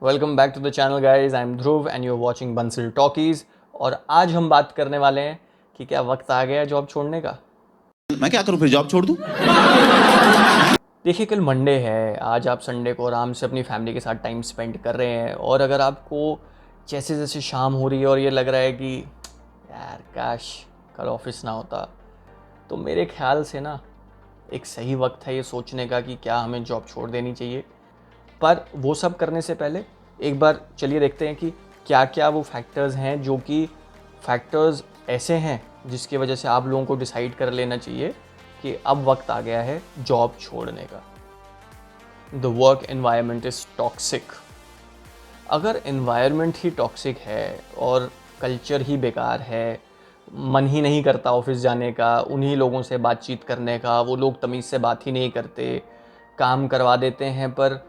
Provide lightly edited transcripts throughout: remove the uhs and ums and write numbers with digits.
Welcome back to the channel guys. I am Dhruv and you are watching Bansal Talkies. और आज हम बात करने वाले हैं कि क्या वक्त आ गया जॉब छोड़ने का। मैं क्या करूं, फिर जॉब छोड़ दूं? देखिए, कल मंडे है, आज आप संडे को आराम से अपनी फैमिली के साथ टाइम स्पेंड कर रहे हैं। और अगर आपको जैसे जैसे शाम हो रही है और ये लग रहा है कि यार काश कल ऑफिस ना होता, तो मेरे ख्याल से ना एक सही वक्त है ये सोचने का कि क्या हमें जॉब छोड़ देनी चाहिए। पर वो सब करने से पहले एक बार चलिए देखते हैं कि क्या क्या वो फैक्टर्स हैं, जो कि फैक्टर्स ऐसे हैं जिसकी वजह से आप लोगों को डिसाइड कर लेना चाहिए कि अब वक्त आ गया है जॉब छोड़ने का। The work environment is toxic. अगर एनवायरनमेंट ही टॉक्सिक है और कल्चर ही बेकार है, मन ही नहीं करता ऑफिस जाने का, उन्हीं लोगों से बातचीत करने का, वो लोग तमीज़ से बात ही नहीं करते, काम करवा देते हैं पर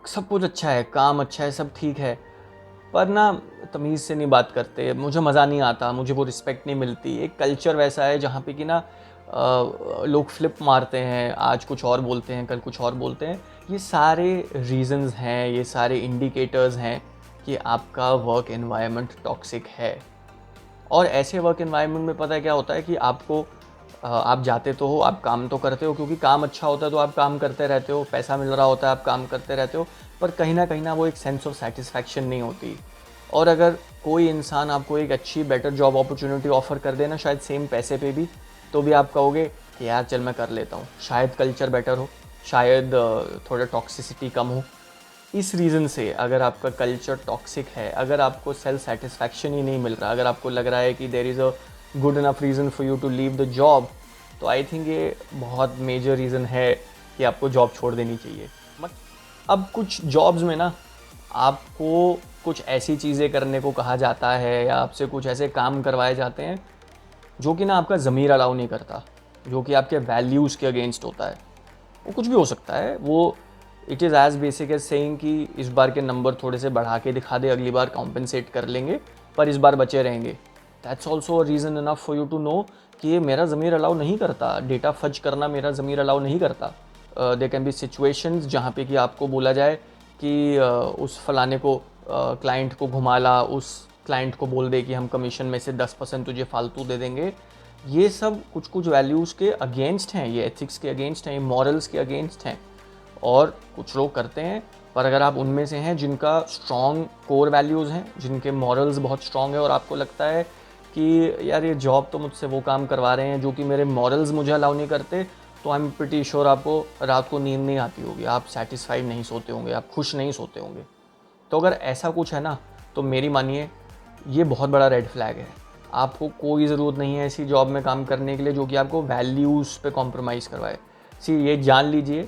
सब कुछ अच्छा है, काम अच्छा है, सब ठीक है, पर ना तमीज़ से नहीं बात करते, मुझे मज़ा नहीं आता, मुझे वो रिस्पेक्ट नहीं मिलती। एक कल्चर वैसा है जहाँ पे कि ना लोग फ्लिप मारते हैं, आज कुछ और बोलते हैं, कल कुछ और बोलते हैं। ये सारे रीज़न्स हैं, ये सारे इंडिकेटर्स हैं कि आपका वर्क एनवायरनमेंट टॉक्सिक है। और ऐसे वर्क एनवायरनमेंट में पता है क्या होता है कि आपको आप जाते तो हो, आप काम तो करते हो, क्योंकि काम अच्छा होता है तो आप काम करते रहते हो, पैसा मिल रहा होता है, आप काम करते रहते हो, पर कहीं ना वो एक सेंस ऑफ सेटिस्फैक्शन नहीं होती। और अगर कोई इंसान आपको एक अच्छी बेटर जॉब अपॉर्चुनिटी ऑफर कर देना, शायद सेम पैसे पे भी, तो भी आप कहोगे कि यार चल मैं कर लेता हूँ, शायद कल्चर बेटर हो, शायद थोड़ा टॉक्सिसिटी कम हो। इस रीज़न से अगर आपका कल्चर टॉक्सिक है, अगर आपको सेल्फ सेटिस्फैक्शन ही नहीं मिल रहा, अगर आपको लग रहा है कि there is a good enough reason for you to leave the job, तो आई थिंक ये बहुत मेजर रीज़न है कि आपको जॉब छोड़ देनी चाहिए। मत अब कुछ जॉब्स में ना आपको कुछ ऐसी चीज़ें करने को कहा जाता है या आपसे कुछ ऐसे काम करवाए जाते हैं जो कि ना आपका ज़मीर अलाउ नहीं करता, जो कि आपके वैल्यूज़ के अगेंस्ट होता है। वो कुछ भी हो सकता है, वो it is as basic as saying कि इस बार के नंबर थोड़े से बढ़ा के दिखा दे, अगली बार कॉम्पनसेट कर लेंगे, पर इस बार बचे रहेंगे। That's also a reason enough for you to know कि ये मेरा ज़मीर अलाउ नहीं करता, डेटा फज करना मेरा ज़मीर अलाउ नहीं करता। दे कैन बी सिचुएशंस जहाँ पे कि आपको बोला जाए कि उस फलाने को क्लाइंट को घुमा ला, उस क्लाइंट को बोल दे कि हम कमीशन में से 10% तुझे फालतू दे देंगे। ये सब कुछ कुछ वैल्यूज़ के अगेंस्ट हैं, ये एथिक्स के अगेंस्ट हैं, ये मॉरल्स के अगेंस्ट हैं, और कुछ लोग करते हैं। पर अगर आप उनमें से हैं जिनका स्ट्रॉन्ग कोर वैल्यूज़ हैं, जिनके मॉरल्स बहुत स्ट्रॉन्ग है, और आपको लगता है कि यार ये जॉब तो मुझसे वो काम करवा रहे हैं जो कि मेरे मॉरल्स मुझे अलाउ नहीं करते, तो आई एम प्रिटी श्योर आपको रात को नींद नहीं आती होगी, आप सेटिस्फाइड नहीं सोते होंगे, आप खुश नहीं सोते होंगे। तो अगर ऐसा कुछ है ना, तो मेरी मानिए ये बहुत बड़ा रेड फ्लैग है। आपको कोई ज़रूरत नहीं है ऐसी जॉब में काम करने के लिए जो कि आपको वैल्यूज़ पे कॉम्प्रोमाइज़ करवाए। ये जान लीजिए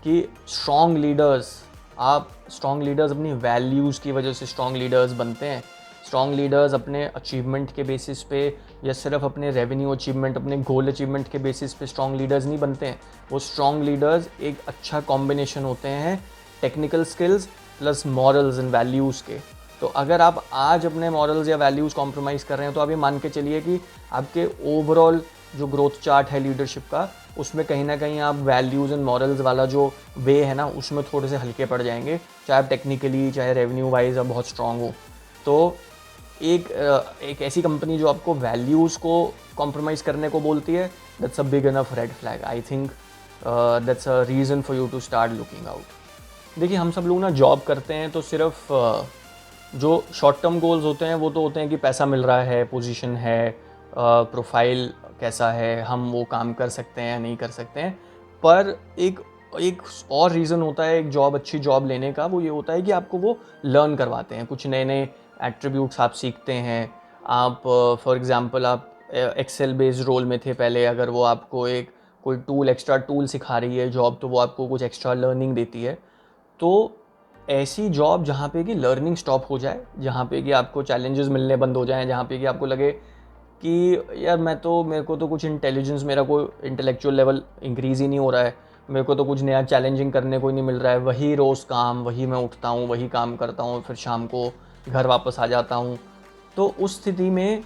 कि स्ट्रॉन्ग लीडर्स, आप स्ट्रॉन्ग लीडर्स अपनी वैल्यूज़ की वजह से स्ट्रॉन्ग लीडर्स बनते हैं। स्ट्रॉन्ग लीडर्स अपने अचीवमेंट के बेसिस पे या सिर्फ अपने रेवेन्यू अचीवमेंट, अपने गोल अचीवमेंट के बेसिस पे स्ट्रॉन्ग लीडर्स नहीं बनते हैं। वो स्ट्रॉन्ग लीडर्स एक अच्छा कॉम्बिनेशन होते हैं technical skills plus morals and values के। तो अगर आप आज अपने मॉरल्स या वैल्यूज़ कॉम्प्रोमाइज़ कर रहे हैं, तो आप ये मान के चलिए कि आपके ओवरऑल जो ग्रोथ चार्ट है लीडरशिप का, उसमें कहीं ना कहीं आप वैल्यूज़ एंड मॉरल्स वाला जो वे है ना, उसमें थोड़े से हल्के पड़ जाएंगे, चाहे आप टेक्निकली चाहे रेवेन्यू वाइज आप बहुत स्ट्रांग हो। तो एक ऐसी कंपनी जो आपको वैल्यूज़ को कॉम्प्रोमाइज़ करने को बोलती है, that's a big enough red flag. I think that's a reason for you to start looking out. देखिए, हम सब लोग ना जॉब करते हैं तो सिर्फ जो शॉर्ट टर्म गोल्स होते हैं वो तो होते हैं कि पैसा मिल रहा है, पोजीशन है, प्रोफाइल कैसा है, हम वो काम कर सकते हैं या नहीं कर सकते हैं। पर एक एक और रीज़न होता है एक जॉब, अच्छी जॉब लेने का, वो ये होता है कि आपको वो लर्न करवाते हैं, कुछ नए नए एट्रीब्यूट्स आप सीखते हैं। आप फॉर एग्ज़ाम्पल आप एक्सेल बेस्ड रोल में थे पहले, अगर वो आपको एक कोई टूल, एक्स्ट्रा टूल सिखा रही है जॉब, तो वो आपको कुछ एक्स्ट्रा लर्निंग देती है। तो ऐसी जॉब जहाँ पे कि लर्निंग स्टॉप हो जाए, जहाँ पे कि आपको चैलेंजेस मिलने बंद हो जाएं, जहाँ पे कि आपको लगे कि यार मेरे को तो कुछ इंटेलिजेंस, मेरा कोई इंटेलेक्चुअल लेवल इंक्रीज़ ही नहीं हो रहा है, मेरे को तो कुछ नया चैलेंजिंग करने को ही नहीं मिल रहा है, वही रोज़ काम, वही मैं उठता हूँ, वही काम करता हूँ, फिर शाम को घर वापस आ जाता हूँ। तो उस स्थिति में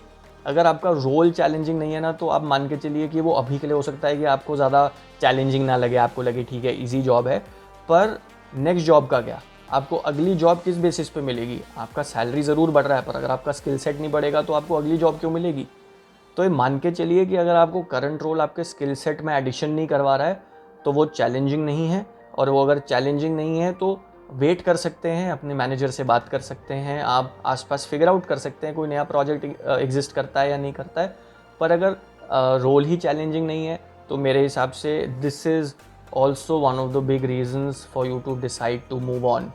अगर आपका रोल चैलेंजिंग नहीं है ना, तो आप मान के चलिए कि वो अभी के लिए हो सकता है कि आपको ज़्यादा चैलेंजिंग ना लगे, आपको लगे ठीक है ईजी जॉब है। पर नेक्स्ट जॉब का क्या, आपको अगली जॉब किस बेसिस पे मिलेगी? आपका सैलरी ज़रूर बढ़ रहा है, पर अगर आपका स्किल सेट नहीं बढ़ेगा तो आपको अगली जॉब क्यों मिलेगी? तो ये मान के चलिए कि अगर आपको करंट रोल आपके स्किल सेट में एडिशन नहीं करवा रहा है तो वो चैलेंजिंग नहीं है, और वो अगर चैलेंजिंग नहीं है तो वेट कर सकते हैं, अपने मैनेजर से बात कर सकते हैं, आप आसपास फिगर आउट कर सकते हैं कोई नया प्रोजेक्ट एग्जिस्ट करता है या नहीं करता है। पर अगर रोल ही चैलेंजिंग नहीं है तो मेरे हिसाब से this is also one of the big reasons for you to decide to move on.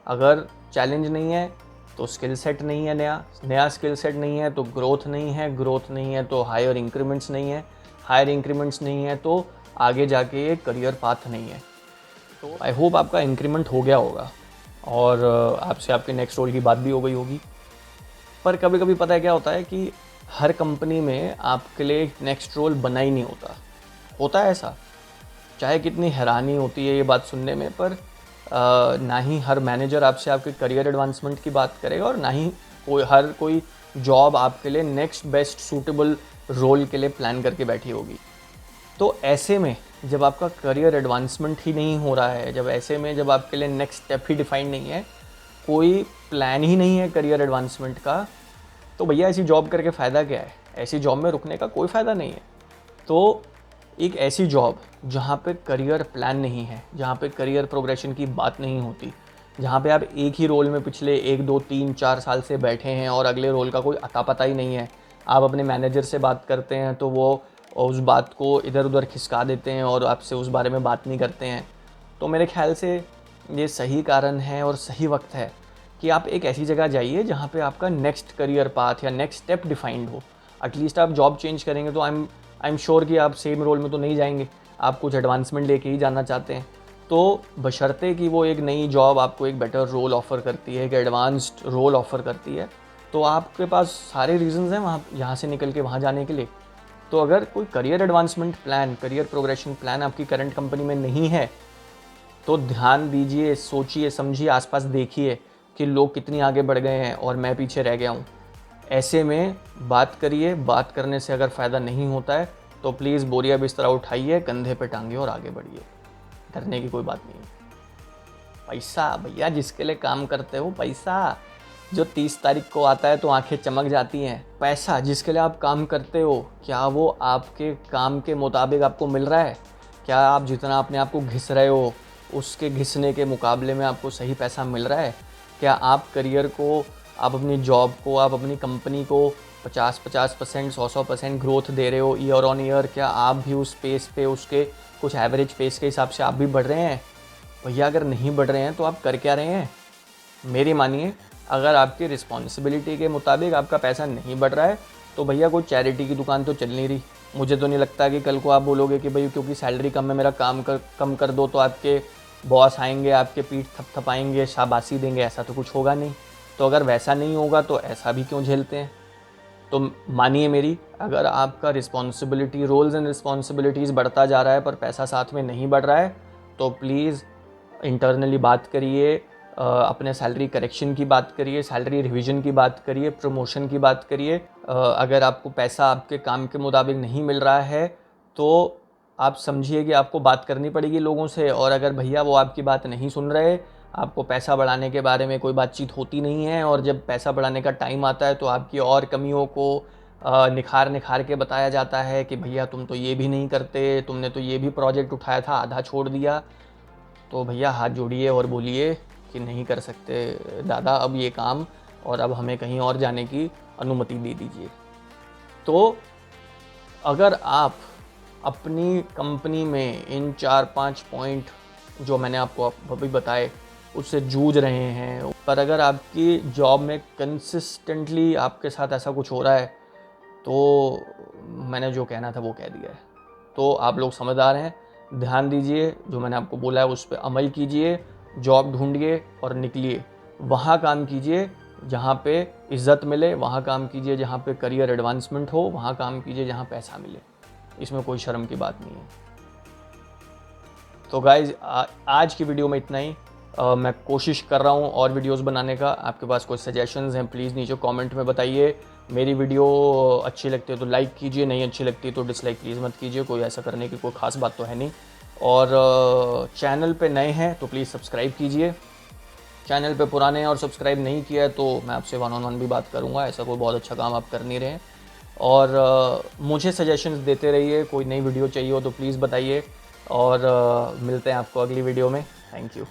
अगर चैलेंज नहीं है तो स्किल सेट नहीं है, नया स्किल सेट नहीं है तो ग्रोथ नहीं है तो हायर इंक्रीमेंट्स नहीं है, हायर इंक्रीमेंट्स नहीं है तो आगे जाके एक करियर पाथ नहीं है। तो आई होप आपका इंक्रीमेंट हो गया होगा और आपसे आपके नेक्स्ट रोल की बात भी हो गई होगी। पर कभी कभी पता है क्या होता है कि हर कंपनी में आपके लिए एक नेक्स्ट रोल बना ही नहीं होता है ऐसा। चाहे कितनी हैरानी होती है ये बात सुनने में, पर ना ही हर मैनेजर आपसे आपके करियर एडवांसमेंट की बात करेगा और ना ही हर कोई जॉब आपके लिए नेक्स्ट बेस्ट सूटेबल रोल के लिए प्लान करके बैठी होगी। तो ऐसे में जब आपका करियर एडवांसमेंट ही नहीं हो रहा है, जब आपके लिए नेक्स्ट स्टेप ही डिफाइन नहीं है, कोई प्लान ही नहीं है करियर एडवांसमेंट का, तो भैया ऐसी जॉब करके फ़ायदा क्या है? ऐसी जॉब में रुकने का कोई फ़ायदा नहीं है। तो एक ऐसी जॉब जहाँ पे करियर प्लान नहीं है, जहाँ पे करियर प्रोग्रेशन की बात नहीं होती, जहाँ पे आप एक ही रोल में पिछले 1, 2, 3, 4 साल से बैठे हैं और अगले रोल का कोई अता पता ही नहीं है, आप अपने मैनेजर से बात करते हैं तो वो उस बात को इधर उधर खिसका देते हैं और आपसे उस बारे में बात नहीं करते हैं। तो मेरे ख्याल से ये सही कारण है और सही वक्त है कि आप एक ऐसी जगह जाइए जहाँ पे आपका नेक्स्ट करियर पाथ या नेक्स्ट स्टेप डिफाइंड हो। एटलीस्ट आप जॉब चेंज करेंगे तो आई एम श्योर कि आप सेम रोल में तो नहीं जाएंगे, आप कुछ एडवांसमेंट लेके ही जाना चाहते हैं। तो बशर्ते कि वो एक नई जॉब आपको एक बेटर रोल ऑफ़र करती है, एक एडवांस्ड रोल ऑफ़र करती है, तो आपके पास सारे रीजंस हैं वहाँ यहाँ से निकल के वहाँ जाने के लिए। तो अगर कोई career advancement plan, career progression plan आपकी करंट कंपनी में नहीं है तो ध्यान दीजिए, सोचिए, समझिए, आसपास देखिए कि लोग कितनी आगे बढ़ गए हैं और मैं पीछे रह गया हूँ। ऐसे में बात करिए, बात करने से अगर फ़ायदा नहीं होता है तो प्लीज़ बोरिया बिस्तरा उठाइए, कंधे पे टांगिए और आगे बढ़िए। डरने की कोई बात नहीं है। पैसा भैया, जिसके लिए काम करते हो, पैसा जो 30 तारीख को आता है तो आंखें चमक जाती हैं। पैसा जिसके लिए आप काम करते हो, क्या वो आपके काम के मुताबिक आपको मिल रहा है? क्या आप जितना अपने आप को घिस रहे हो उसके घिसने के मुकाबले में आपको सही पैसा मिल रहा है? क्या आप करियर को, आप अपनी जॉब को, आप अपनी कंपनी को 50% 100% ग्रोथ दे रहे हो ईयर ऑन ईयर? क्या आप भी उस पेस पे, उसके कुछ एवरेज पेस के हिसाब से आप भी बढ़ रहे हैं? भैया अगर नहीं बढ़ रहे हैं तो आप कर क्या रहे हैं? मेरी मानिए, अगर आपकी रिस्पॉन्सिबिलिटी के मुताबिक आपका पैसा नहीं बढ़ रहा है तो भैया कोई चैरिटी की दुकान तो चल नहीं रही। मुझे तो नहीं लगता कि कल को आप बोलोगे कि भाई क्योंकि सैलरी कम है मेरा काम कम कर दो, तो आपके बॉस आएंगे, आपके पीठ थपथपाएंगे, शाबाशी देंगे। ऐसा तो कुछ होगा नहीं। तो अगर वैसा नहीं होगा तो ऐसा भी क्यों झेलते हैं? तो मानिए मेरी, अगर आपका रिस्पॉन्सिबिलिटी, रोल्स एंड रिस्पॉन्सिबिलिटीज़ बढ़ता जा रहा है पर पैसा साथ में नहीं बढ़ रहा है तो प्लीज़ इंटरनली बात करिए, अपने सैलरी करेक्शन की बात करिए, सैलरी रिवीजन की बात करिए, प्रमोशन की बात करिए। अगर आपको पैसा आपके काम के मुताबिक नहीं मिल रहा है तो आप समझिए कि आपको बात करनी पड़ेगी लोगों से। और अगर भैया वो आपकी बात नहीं सुन रहे, आपको पैसा बढ़ाने के बारे में कोई बातचीत होती नहीं है और जब पैसा बढ़ाने का टाइम आता है तो आपकी और कमियों को निखार के बताया जाता है कि भैया तुम तो ये भी नहीं करते, तुमने तो ये भी प्रोजेक्ट उठाया था, आधा छोड़ दिया, तो भैया हाथ जोड़िए और बोलिए कि नहीं कर सकते दादा अब ये काम, और अब हमें कहीं और जाने की अनुमति दे दीजिए। तो अगर आप अपनी कंपनी में इन 4-5 पॉइंट जो मैंने आपको अभी बताए उससे जूझ रहे हैं, पर अगर आपकी जॉब में कंसिस्टेंटली आपके साथ ऐसा कुछ हो रहा है तो मैंने जो कहना था वो कह दिया है। तो आप लोग समझदार हैं, ध्यान दीजिए, जो मैंने आपको बोला है उस पर अमल कीजिए, जॉब ढूंढिए और निकलिए। वहाँ काम कीजिए जहाँ पे इज़्ज़त मिले, वहाँ काम कीजिए जहाँ पे करियर एडवांसमेंट हो, वहाँ काम कीजिए जहाँ पैसा मिले। इसमें कोई शर्म की बात नहीं है। तो गाइज़ आज की वीडियो में इतना ही। मैं कोशिश कर रहा हूँ और वीडियोस बनाने का। आपके पास कोई सजेशंस हैं प्लीज़ नीचे कमेंट में बताइए। मेरी वीडियो अच्छी लगती है तो लाइक कीजिए, नहीं अच्छी लगती है तो डिसलाइक प्लीज़ मत कीजिए। कोई ऐसा करने की कोई ख़ास बात तो है नहीं। और चैनल पे नए हैं तो प्लीज़ सब्सक्राइब कीजिए। चैनल पे पुराने हैं और सब्सक्राइब नहीं किया है तो मैं आपसे 1-on-1 भी बात करूँगा, ऐसा कोई बहुत अच्छा काम आप कर नहीं रहे हैं। और मुझे सजेशंस देते रहिए, कोई नई वीडियो चाहिए हो तो प्लीज़ बताइए, और मिलते हैं आपको अगली वीडियो में। Thank you.